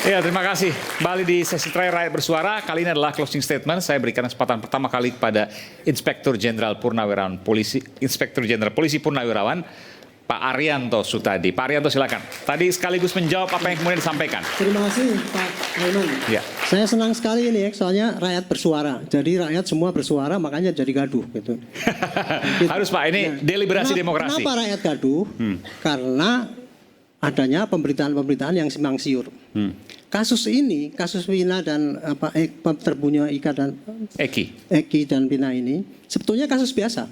Ya, terima kasih. Kembali di sesi terakhir Rakyat Bersuara. Kali ini adalah closing statement. Saya berikan kesempatan pertama kali kepada Inspektur Jenderal Polisi Purnawirawan, Pak Arianto Sutadi. Pak Arianto, silakan. Tadi sekaligus menjawab apa yang kemudian disampaikan. Terima kasih Pak Raiman. Ya. Saya senang sekali ini, soalnya rakyat bersuara. Jadi rakyat semua bersuara, makanya jadi gaduh gitu. Harus Pak, ini deliberasi demokrasi. Kenapa rakyat gaduh? Karena adanya pemberitaan-pemberitaan yang simpang siur. Kasus ini, kasus Vina dan terbunuhnya Ika dan Eki dan Vina ini sebetulnya kasus biasa.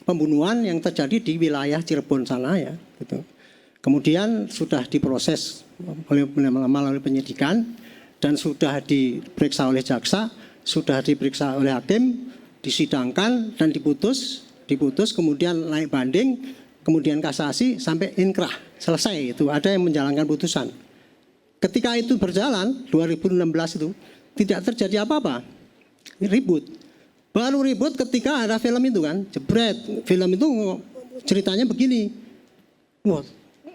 Pembunuhan yang terjadi di wilayah Cirebon sana ya, gitu. Kemudian sudah diproses melalui penyidikan dan sudah diperiksa oleh jaksa, sudah diperiksa oleh hakim, disidangkan dan diputus, kemudian naik banding, kemudian kasasi sampai inkrah, selesai itu, ada yang menjalankan putusan. Ketika itu berjalan 2016 itu tidak terjadi apa-apa, ribut. Baru ribut ketika ada film itu kan, jebret. Film itu ceritanya begini. Wah,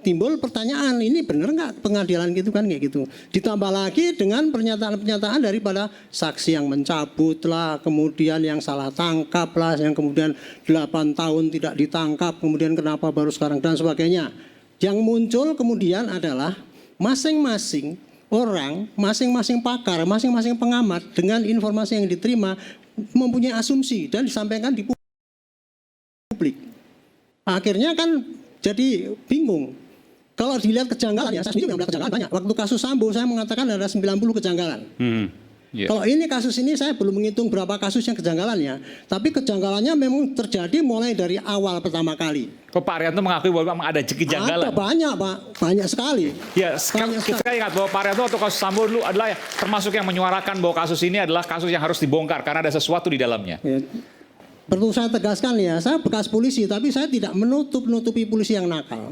timbul pertanyaan, ini benar nggak pengadilan gitu kan, kayak gitu. Ditambah lagi dengan pernyataan-pernyataan daripada saksi yang mencabut lah, kemudian yang salah tangkap lah, yang kemudian 8 tahun tidak ditangkap, kemudian kenapa baru sekarang dan sebagainya. Yang muncul kemudian adalah masing-masing orang, masing-masing pakar, masing-masing pengamat dengan informasi yang diterima mempunyai asumsi dan disampaikan di publik. Akhirnya kan jadi bingung. Kalau dilihat kejanggalan, ya saya sendiri melihat kejanggalan banyak. Waktu kasus Sambo saya mengatakan ada 90 kejanggalan. Yeah. Kalau ini kasus ini saya belum menghitung berapa kasus yang kejanggalannya. Tapi kejanggalannya memang terjadi mulai dari awal pertama kali. Kok Pak Arianto mengakui bahwa memang ada kejanggalan? Ada banyak Pak, banyak sekali. Ya, kita ingat bahwa Pak Arianto atau kasus Sambo dulu adalah termasuk yang menyuarakan bahwa kasus ini adalah kasus yang harus dibongkar karena ada sesuatu di dalamnya. Ya. Perlu saya tegaskan ya, saya bekas polisi tapi saya tidak menutupi polisi yang nakal.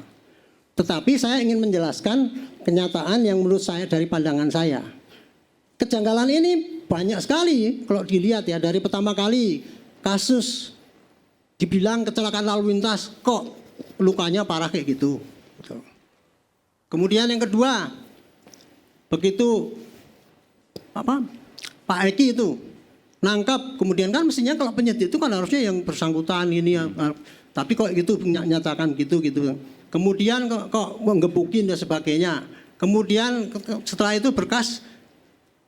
Tetapi saya ingin menjelaskan kenyataan yang menurut saya dari pandangan saya. Kejanggalan ini banyak sekali kalau dilihat ya, dari pertama kali kasus dibilang kecelakaan lalu lintas kok lukanya parah kayak gitu. Kemudian yang kedua, begitu Pak Eki itu nangkap, kemudian kan mestinya kalau penyidik itu kan harusnya yang bersangkutan ini ya, tapi kok gitu nyatakan gitu. Kemudian kok ngebukin dan sebagainya. Kemudian setelah itu berkas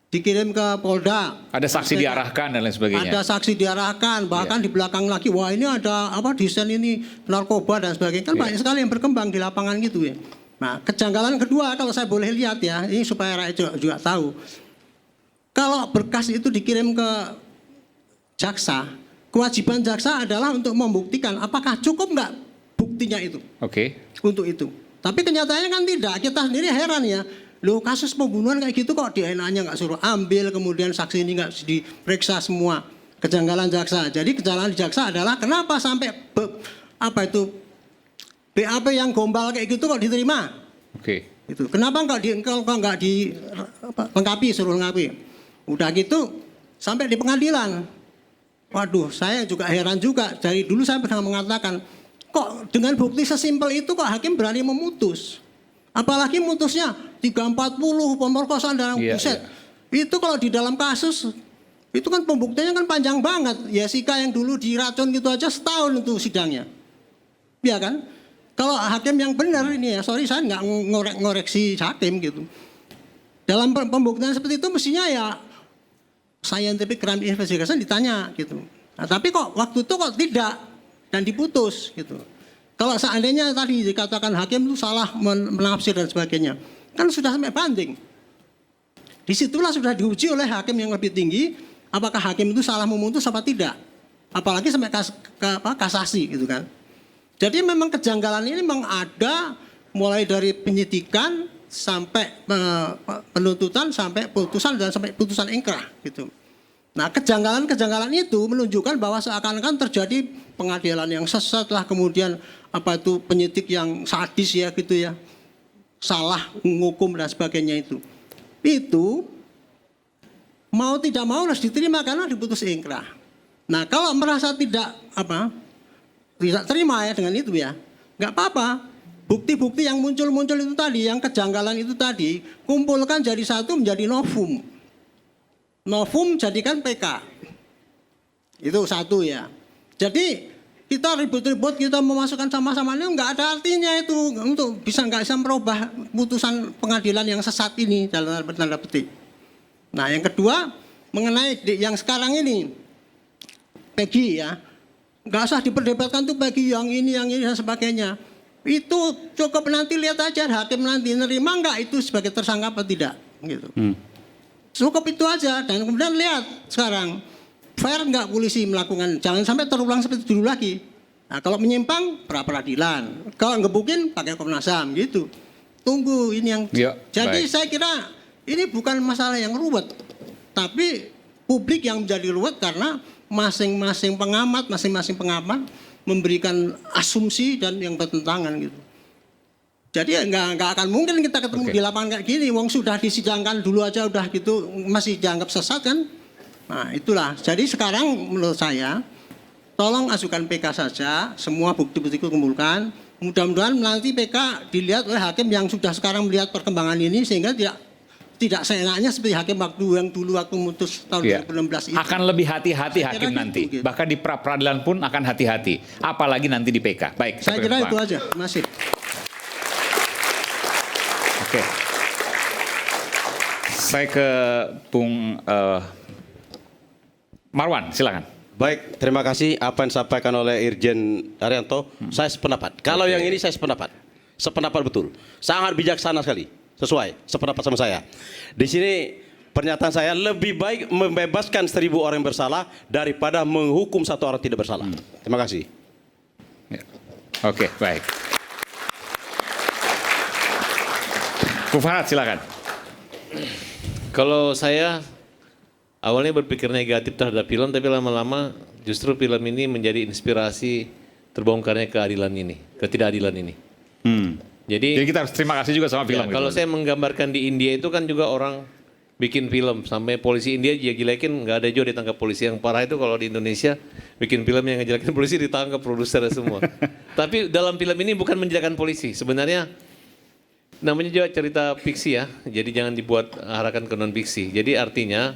dikirim ke Polda. Ada saksi diarahkan dan lain sebagainya. Ada saksi diarahkan, bahkan di belakang lagi, wah ini ada desain ini narkoba dan sebagainya. Kan banyak sekali yang berkembang di lapangan gitu ya. Nah, kejanggalan kedua kalau saya boleh lihat ya, ini supaya rakyat juga tahu. Kalau berkas itu dikirim ke jaksa, kewajiban jaksa adalah untuk membuktikan apakah cukup nggak buktinya itu. Oke. Untuk itu. Tapi kenyataannya kan tidak. Kita sendiri heran ya. Loh, kasus pembunuhan kayak gitu kok DNA-nya nggak suruh ambil, kemudian saksi ini nggak diperiksa semua. Kejanggalan jaksa. Jadi kejanggalan jaksa adalah kenapa sampai BAP yang gombal kayak gitu kok diterima? Oke. Itu. Kenapa nggak dilengkapi, suruh lengkapi? Udah gitu sampai di pengadilan. Waduh, saya juga heran juga. Dari dulu saya pernah mengatakan, kok dengan bukti sesimpel itu kok hakim berani memutus? Apalagi mutusnya 340 pemerkosaan dan buset. Itu kalau di dalam kasus itu kan pembuktiannya kan panjang banget. Jessica yang dulu diracun gitu aja setahun itu sidangnya. Iya kan? Kalau hakim yang benar ini ya, sorry saya nggak ngoreksi hakim gitu. Dalam pembuktian seperti itu mestinya ya scientific crime investigation ditanya gitu. Nah, tapi kok waktu itu kok tidak dan diputus gitu. Kalau seandainya tadi dikatakan hakim itu salah menafsir dan sebagainya, kan sudah sampai banding. Disitulah sudah diuji oleh hakim yang lebih tinggi, apakah hakim itu salah memutus apa tidak. Apalagi sampai kasasi gitu kan. Jadi memang kejanggalan ini memang ada mulai dari penyidikan sampai penuntutan sampai putusan dan sampai putusan ingkrah gitu. Nah, kejanggalan itu menunjukkan bahwa seakan-akan terjadi pengadilan yang sesat lah, kemudian penyidik yang sadis ya gitu ya, salah menghukum dan sebagainya itu mau tidak mau harus diterima karena diputus ingkrah. Nah, kalau merasa tidak terima ya dengan itu ya, nggak apa-apa, bukti-bukti yang muncul-muncul itu tadi, yang kejanggalan itu tadi, kumpulkan jadi satu menjadi novum. Novum jadikan PK. Itu satu ya. Jadi kita ribut-ribut, kita memasukkan sama-sama ini nggak ada artinya itu untuk nggak bisa merubah putusan pengadilan yang sesat ini dalam tanda petik. Nah yang kedua mengenai yang sekarang ini, Peggy ya, nggak usah diperdebatkan tuh Peggy yang ini dan sebagainya. Itu cukup nanti lihat aja hakim nanti nerima nggak itu sebagai tersangka apa tidak, gitu. Cukup itu aja dan kemudian lihat sekarang fair nggak polisi melakukan, jangan sampai terulang seperti dulu lagi. Nah kalau menyimpang pra peradilan, kalau ngebukin pakai Komnas HAM gitu. Tunggu ini yang. Jadi baik. Saya kira ini bukan masalah yang ruwet, tapi publik yang menjadi ruwet karena masing-masing pengamat memberikan asumsi dan yang bertentangan gitu. Jadi nggak akan mungkin kita ketemu di lapangan kayak gini. Wong sudah disidangkan dulu aja udah gitu masih dianggap sesat kan. Nah itulah. Jadi sekarang menurut saya tolong ajukan PK saja. Semua bukti-bukti kumpulkan. Mudah-mudahan nanti PK dilihat oleh hakim yang sudah sekarang melihat perkembangan ini sehingga tidak seenaknya seperti hakim waktu mutus tahun 2016 itu. Akan lebih hati-hati hakim nanti. Gitu. Bahkan di pra-peradilan pun akan hati-hati. Apalagi nanti di PK. Baik. Saya kira itu aja. Masih. Oke. Saya ke Bung Marwan, silakan. Baik, terima kasih apa yang disampaikan oleh Irjen Haryanto. Saya sependapat. Kalau yang ini saya sependapat. Sependapat betul. Sangat bijaksana sekali. Sesuai, sependapat sama saya. Di sini pernyataan saya lebih baik membebaskan 1.000 orang yang bersalah daripada menghukum 1 orang tidak bersalah. Terima kasih. Oke, baik. Bu Farhad, silakan. Kalau saya awalnya berpikir negatif terhadap film, tapi lama-lama justru film ini menjadi inspirasi terbongkarnya ketidakadilan ini. Jadi kita harus terima kasih juga sama film. Ya, kalau saya menggambarkan di India itu kan juga orang bikin film sampai polisi India jelekin, nggak ada juga ditangkap polisi. Yang parah itu kalau di Indonesia bikin film yang ngejelekin polisi ditangkap produser semua. Tapi dalam film ini bukan menjelekan polisi, sebenarnya namanya juga cerita fiksi ya. Jadi jangan dibuat arahkan ke non fiksi. Jadi artinya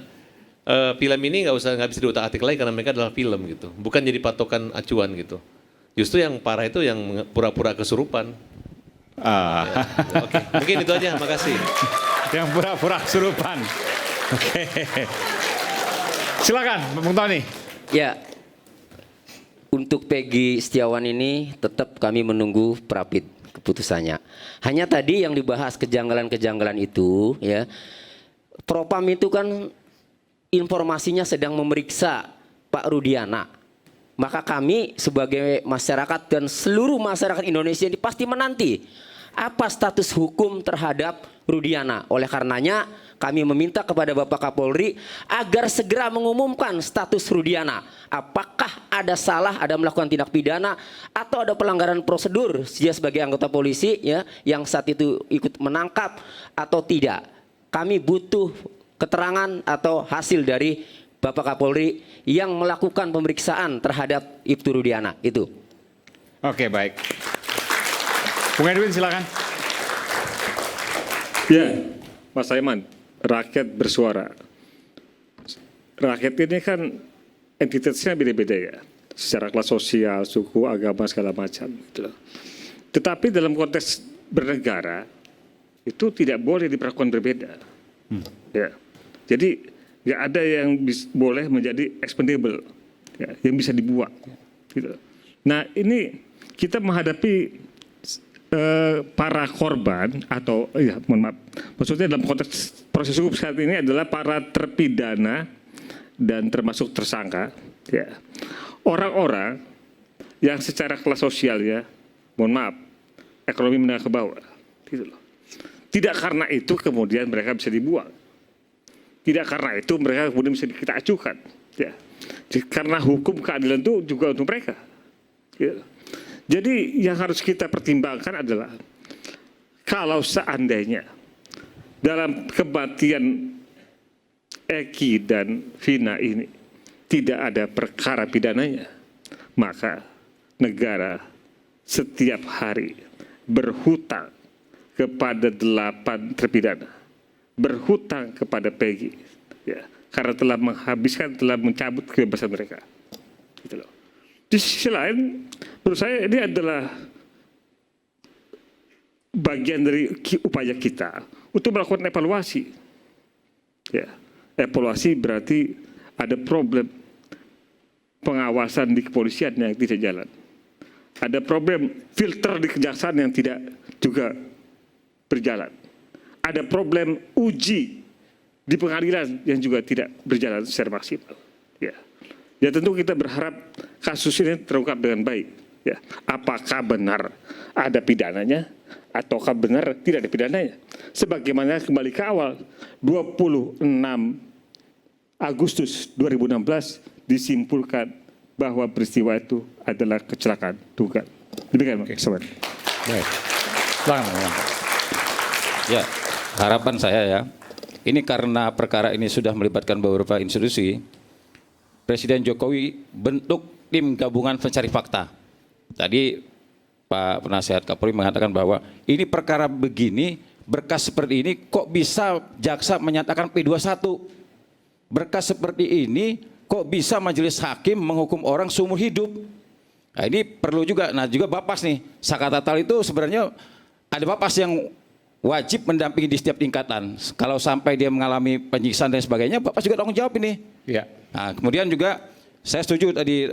film ini nggak bisa diutak-atik lagi karena mereka adalah film gitu, bukan jadi patokan acuan gitu. Justru yang parah itu yang pura-pura kesurupan. Oke, mungkin itu aja. Makasih. Yang pura-pura kesurupan. Oke. Silakan, Bung Tony. Ya, untuk Peggy Setiawan ini tetap kami menunggu Prapit keputusannya. Hanya tadi yang dibahas kejanggalan-kejanggalan itu, ya, Propam itu kan informasinya sedang memeriksa Pak Rudiana. Maka kami sebagai masyarakat dan seluruh masyarakat Indonesia ini pasti menanti apa status hukum terhadap Rudiana. Oleh karenanya kami meminta kepada Bapak Kapolri agar segera mengumumkan status Rudiana. Apakah ada salah, ada melakukan tindak pidana atau ada pelanggaran prosedur dia sebagai anggota polisi ya yang saat itu ikut menangkap atau tidak. Kami butuh keterangan atau hasil dari Bapak Kapolri yang melakukan pemeriksaan terhadap Ibtu Rudiana itu. Oke, baik. Bung Edwin silakan. Ya, Mas Aiman, rakyat bersuara. Rakyat ini kan entitasnya beda-beda ya, secara kelas sosial, suku, agama segala macam. Gitu. Tetapi dalam konteks bernegara itu tidak boleh diperlakukan berbeda. Ya, jadi nggak ada yang boleh menjadi expendable, ya, yang bisa dibuang. Gitu. Nah ini kita menghadapi para korban atau ya mohon maaf, maksudnya dalam konteks proses hukum saat ini adalah para terpidana dan termasuk tersangka, ya, orang-orang yang secara kelas sosial ya, mohon maaf, ekonomi menengah ke bawah, gitu loh. Tidak karena itu kemudian mereka bisa dibuang. Tidak karena itu mereka kemudian bisa kita acukan. Ya. Karena hukum keadilan itu juga untuk mereka. Ya. Jadi yang harus kita pertimbangkan adalah kalau seandainya dalam kematian Eki dan Vina ini tidak ada perkara pidananya, maka negara setiap hari berhutang kepada 8 terpidana, berhutang kepada Peggy, ya, karena telah mencabut kebebasan mereka. Gitu loh. Di sisi lain, menurut saya ini adalah bagian dari upaya kita untuk melakukan evaluasi. Ya, evaluasi berarti ada problem pengawasan di kepolisian yang tidak jalan. Ada problem filter di kejaksaan yang tidak juga berjalan. Ada problem uji di pengadilan yang juga tidak berjalan secara maksimal. Ya, ya tentu kita berharap kasus ini terungkap dengan baik. Ya, apakah benar ada pidananya ataukah benar tidak ada pidananya? Sebagaimana kembali ke awal 26 Agustus 2016 disimpulkan bahwa peristiwa itu adalah kecelakaan tunggal. Demikian, Pak. Sobat. Baik. Silakan, Bang. Ya, harapan saya ya, ini karena perkara ini sudah melibatkan beberapa institusi, Presiden Jokowi bentuk tim gabungan pencari fakta. Tadi Pak Penasihat Kapolri mengatakan bahwa ini perkara begini, berkas seperti ini kok bisa jaksa menyatakan P21? Berkas seperti ini kok bisa majelis hakim menghukum orang seumur hidup? Nah ini perlu juga, nah juga Bapas nih, Sakatatal itu sebenarnya ada Bapas yang wajib mendampingi di setiap tingkatan. Kalau sampai dia mengalami penyiksaan dan sebagainya, Bapas juga tanggung jawab ini. Ya. Nah kemudian juga saya setuju tadi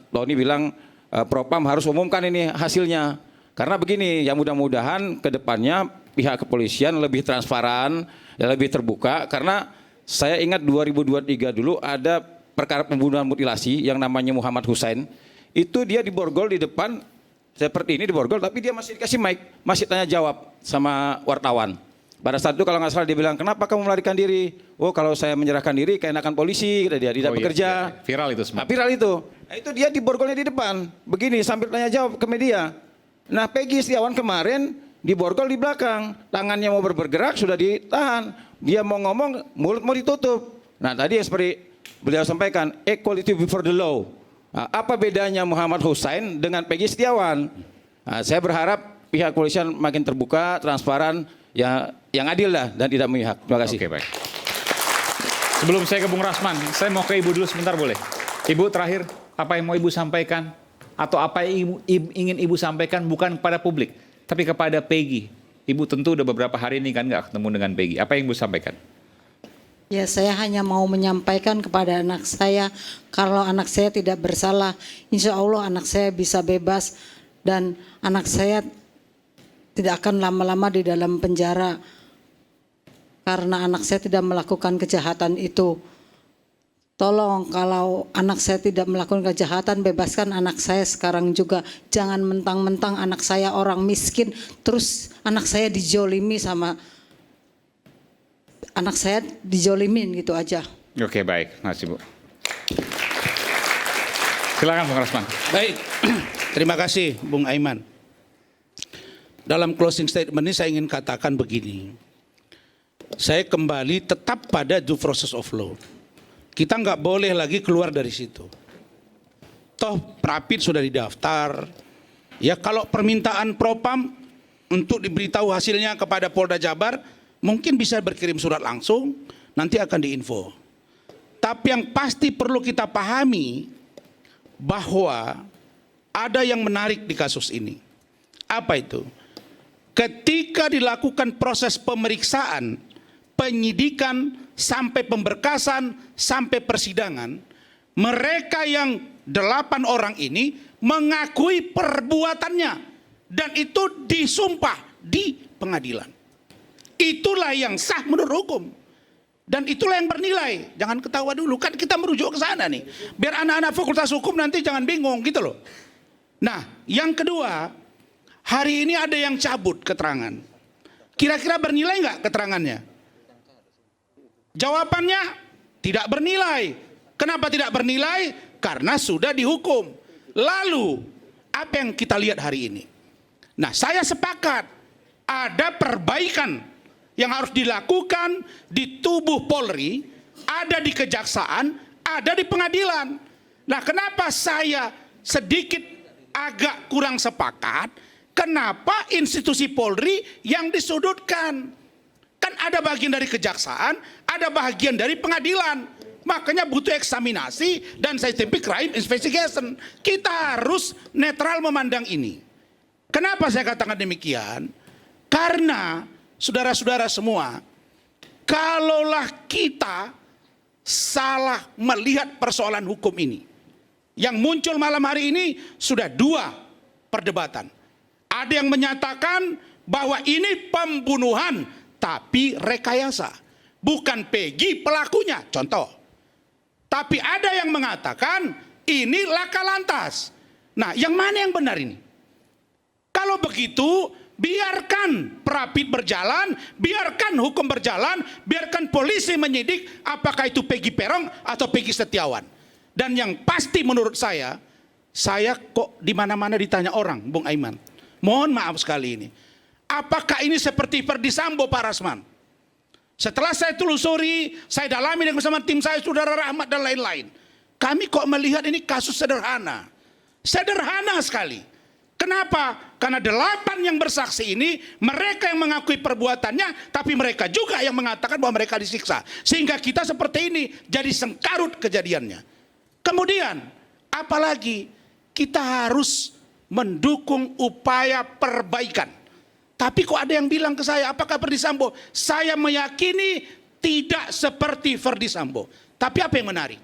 Tony bilang Propam harus umumkan ini hasilnya. Karena begini, ya mudah-mudahan ke depannya pihak kepolisian lebih transparan, ya lebih terbuka. Karena saya ingat 2023 dulu ada perkara pembunuhan mutilasi yang namanya Muhammad Hussein. Itu dia diborgol di depan, seperti ini diborgol, tapi dia masih dikasih mic, masih tanya jawab sama wartawan. Pada saat itu kalau nggak salah dia bilang, kenapa kamu melarikan diri? Oh kalau saya menyerahkan diri, keenakan polisi, kata dia, tidak bekerja. Iya. Viral itu semua. Nah, viral itu. Nah, itu dia diborgolnya di depan, begini sambil tanya jawab ke media. Nah Peggy Setiawan kemarin diborgol di belakang, tangannya mau bergerak sudah ditahan, dia mau ngomong mulut mau ditutup. Nah tadi yang seperti beliau sampaikan, equality before the law. Nah, apa bedanya Muhammad Hussein dengan Peggy Setiawan? Nah, saya berharap pihak kepolisian makin terbuka, transparan, yang adil lah dan tidak memihak. Terima kasih. Oke, baik. Sebelum saya ke Bung Rasman, saya mau ke Ibu dulu sebentar boleh? Ibu terakhir, apa yang mau Ibu sampaikan? Atau apa yang ingin Ibu sampaikan bukan kepada publik, tapi kepada Peggy? Ibu tentu udah beberapa hari ini kan nggak ketemu dengan Peggy. Apa yang Ibu sampaikan? Ya, saya hanya mau menyampaikan kepada anak saya, kalau anak saya tidak bersalah, insya Allah anak saya bisa bebas dan anak saya tidak akan lama-lama di dalam penjara karena anak saya tidak melakukan kejahatan itu. Tolong kalau anak saya tidak melakukan kejahatan, bebaskan anak saya sekarang juga. Jangan mentang-mentang anak saya orang miskin, terus anak saya dijolimi sama anak saya dijolimin gitu aja. Oke, baik. Terima kasih, Bu. Silakan Bung Rasman. Baik, terima kasih Bung Aiman. Dalam closing statement ini saya ingin katakan begini. Saya kembali tetap pada due process of law. Kita nggak boleh lagi keluar dari situ. Toh Prapit sudah didaftar. Ya kalau permintaan Propam untuk diberitahu hasilnya kepada Polda Jabar, mungkin bisa berkirim surat langsung, nanti akan diinfo. Tapi yang pasti perlu kita pahami bahwa ada yang menarik di kasus ini. Apa itu? Ketika dilakukan proses pemeriksaan, penyidikan, sampai pemberkasan, sampai persidangan, mereka yang 8 orang ini mengakui perbuatannya dan itu disumpah di pengadilan. Itulah yang sah menurut hukum. Dan itulah yang bernilai. Jangan ketawa dulu, kan kita merujuk ke sana nih. Biar anak-anak fakultas hukum nanti jangan bingung gitu loh. Nah, yang kedua, hari ini ada yang cabut keterangan. Kira-kira bernilai nggak keterangannya? Jawabannya tidak bernilai. Kenapa tidak bernilai? Karena sudah dihukum. Lalu, apa yang kita lihat hari ini? Nah, saya sepakat ada perbaikan yang harus dilakukan di tubuh Polri, ada di kejaksaan, ada di pengadilan. Nah, kenapa saya sedikit agak kurang sepakat? kenapa institusi Polri yang disudutkan? Kan ada bagian dari kejaksaan, ada bagian dari pengadilan. Makanya butuh eksaminasi dan scientific crime investigation. Kita harus netral memandang ini. Kenapa saya katakan demikian? Karena saudara-saudara semua, kalaulah kita salah melihat persoalan hukum ini, yang muncul malam hari ini sudah 2 perdebatan. Ada yang menyatakan bahwa ini pembunuhan tapi rekayasa, bukan Peggy pelakunya, contoh. Tapi ada yang mengatakan ini laka lantas. Nah, yang mana yang benar ini? Kalau begitu, biarkan Prapit berjalan, biarkan hukum berjalan, biarkan polisi menyidik apakah itu Peggy Peron atau Peggy Setiawan. Dan yang pasti menurut saya kok di mana-mana ditanya orang, Bung Aiman. Mohon maaf sekali ini. Apakah ini seperti Ferdi Sambo, Pak Rasman? Setelah saya telusuri, saya dalami dengan bersama tim saya, Saudara Rahmat dan lain-lain. Kami kok melihat ini kasus sederhana. Sederhana sekali. Kenapa? Karena 8 yang bersaksi ini, mereka yang mengakui perbuatannya, tapi mereka juga yang mengatakan bahwa mereka disiksa. Sehingga kita seperti ini, jadi sengkarut kejadiannya. Kemudian, apalagi kita harus mendukung upaya perbaikan. Tapi kok ada yang bilang ke saya, apakah Ferdi Sambo? Saya meyakini tidak seperti Ferdi Sambo. Tapi apa yang menarik?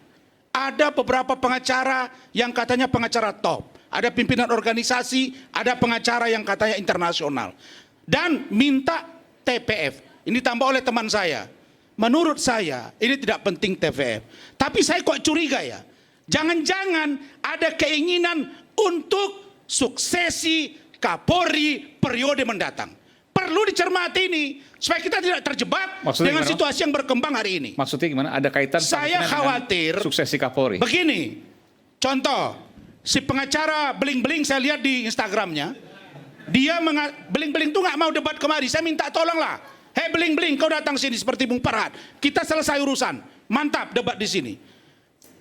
Ada beberapa pengacara yang katanya pengacara top. Ada pimpinan organisasi, ada pengacara yang katanya internasional. Dan minta TPF. Ini tambah oleh teman saya. Menurut saya, ini tidak penting TPF. Tapi saya kok curiga ya. Jangan-jangan ada keinginan untuk suksesi Kapolri periode mendatang. Perlu dicermati ini supaya kita tidak terjebak dengan situasi yang berkembang hari ini. Maksudnya gimana? Ada kaitan? Saya khawatir suksesi Kapolri. Begini, contoh si pengacara beling-beling saya lihat di Instagramnya, dia beling-beling tuh nggak mau debat kemari. Saya minta tolonglah, hei beling-beling kau datang sini seperti Bung Farhad. Kita selesai urusan, mantap debat di sini.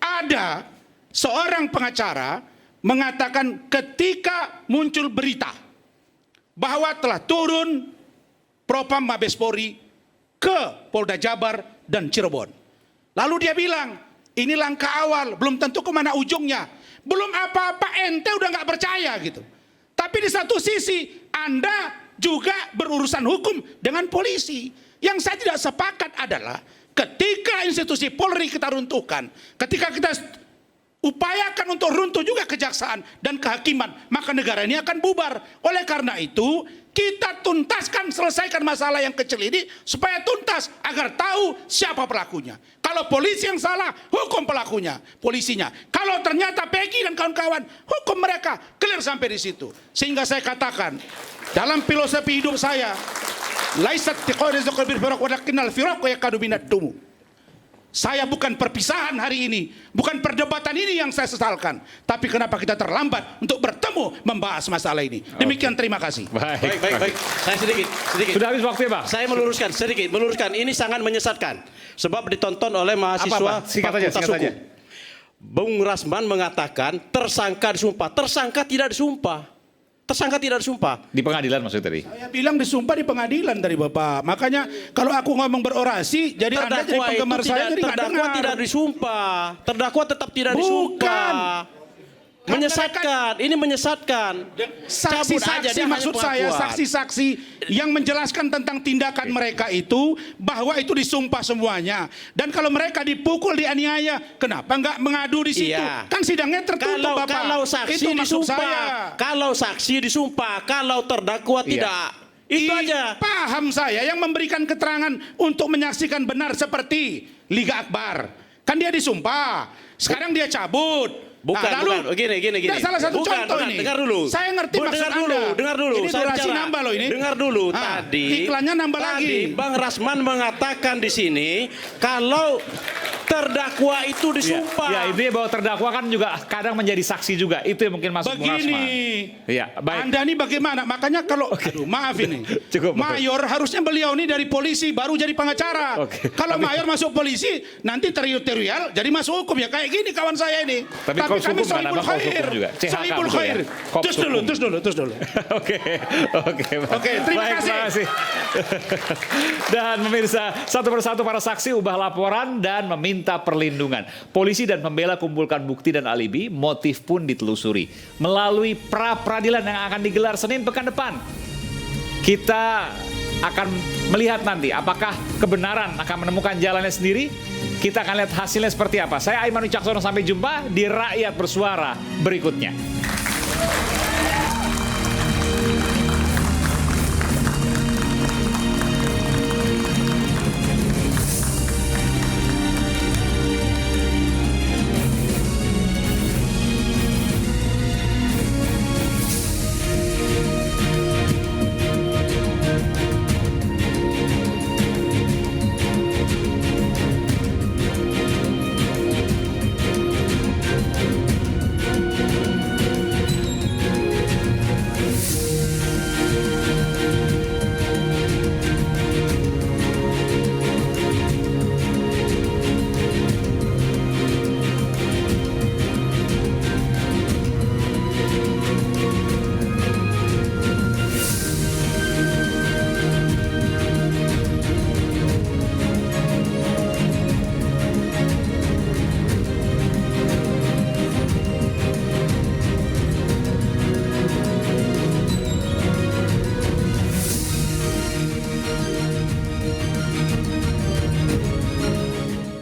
Ada seorang pengacara mengatakan ketika muncul berita bahwa telah turun Propam Mabes Polri ke Polda Jabar dan Cirebon. Lalu dia bilang, ini langkah awal, belum tentu kemana ujungnya. Belum apa-apa ente udah nggak percaya gitu. Tapi di satu sisi Anda juga berurusan hukum dengan polisi. Yang saya tidak sepakat adalah ketika institusi Polri kita runtuhkan, ketika kita upayakan untuk runtuh juga kejaksaan dan kehakiman, maka negara ini akan bubar. Oleh karena itu, kita tuntaskan, selesaikan masalah yang kecil ini supaya tuntas agar tahu siapa pelakunya. Kalau polisi yang salah, hukum pelakunya, polisinya. Kalau ternyata Peggy dan kawan-kawan, hukum mereka, clear sampai di situ. Sehingga saya katakan, dalam filosofi hidup saya, laisat tiqoy rizqul bil firaq walakinnal firaq yakadu minad dumu. Saya bukan perpisahan hari ini, bukan perdebatan ini yang saya sesalkan, tapi kenapa kita terlambat untuk bertemu membahas masalah ini. Demikian, terima kasih. Baik. Saya sedikit. Sudah habis waktu ya, Pak? Saya meluruskan. Ini sangat menyesatkan. Sebab ditonton oleh mahasiswa Fakultas Hukum. Bung Rasman mengatakan tersangka disumpah. Tersangka tidak disumpah. Di pengadilan maksudnya tadi? Saya bilang disumpah di pengadilan dari Bapak. Makanya kalau aku ngomong berorasi, jadi Anda jadi penggemar saya jadi nggak dengar. Terdakwa tidak disumpah. Terdakwa tetap tidak disumpah. Menyesatkan. Ini menyesatkan. Saksi-saksi maksud saya, saksi-saksi yang menjelaskan tentang tindakan mereka itu, bahwa itu disumpah semuanya. Dan kalau mereka dipukul, dianiaya, kenapa nggak mengadu di situ? Iya. Kan sidangnya tertutup, Bapak. Kalau saksi itu maksud disumpah, saya. kalau saksi disumpah, kalau terdakwa tidak. Itu aja. Paham saya yang memberikan keterangan untuk menyaksikan benar seperti Liga Akbar. Kan dia disumpah. Sekarang dia cabut. Bukan. Gini. Salah satu contoh ini. Dengar dulu. Saya ngerti maksud Anda. Dengar dulu. Ini durasi nambah loh ini. Dengar dulu. Tadi iklannya nambah lagi. Bang Rasman mengatakan di sini kalau terdakwa itu disumpah. Ya, intinya bahwa terdakwa kan juga kadang menjadi saksi juga. Itu yang mungkin masuk Bung Rasman. Iya, baik. Anda ini bagaimana? Makanya kalau maaf ini. Cukup. Mayor harusnya beliau ini dari polisi baru jadi pengacara. Kalau mayor masuk polisi nanti teritorial jadi masuk hukum ya kayak gini kawan saya ini. Tapi Fakultas kami Hukum kan, Abang Fakultas khair. Hukum juga. CHK Salibul betul ya? khair. Kops Terus dulu, Hukum. terus dulu. Oke. Terima Baik, kasih. Dan pemirsa, satu persatu para saksi ubah laporan dan meminta perlindungan. Polisi dan pembela kumpulkan bukti dan alibi, motif pun ditelusuri. Melalui pra-peradilan yang akan digelar Senin pekan depan, kita akan melihat nanti apakah kebenaran akan menemukan jalannya sendiri. Kita akan lihat hasilnya seperti apa. Saya Aiman Wicaksono, sampai jumpa di Rakyat Bersuara berikutnya.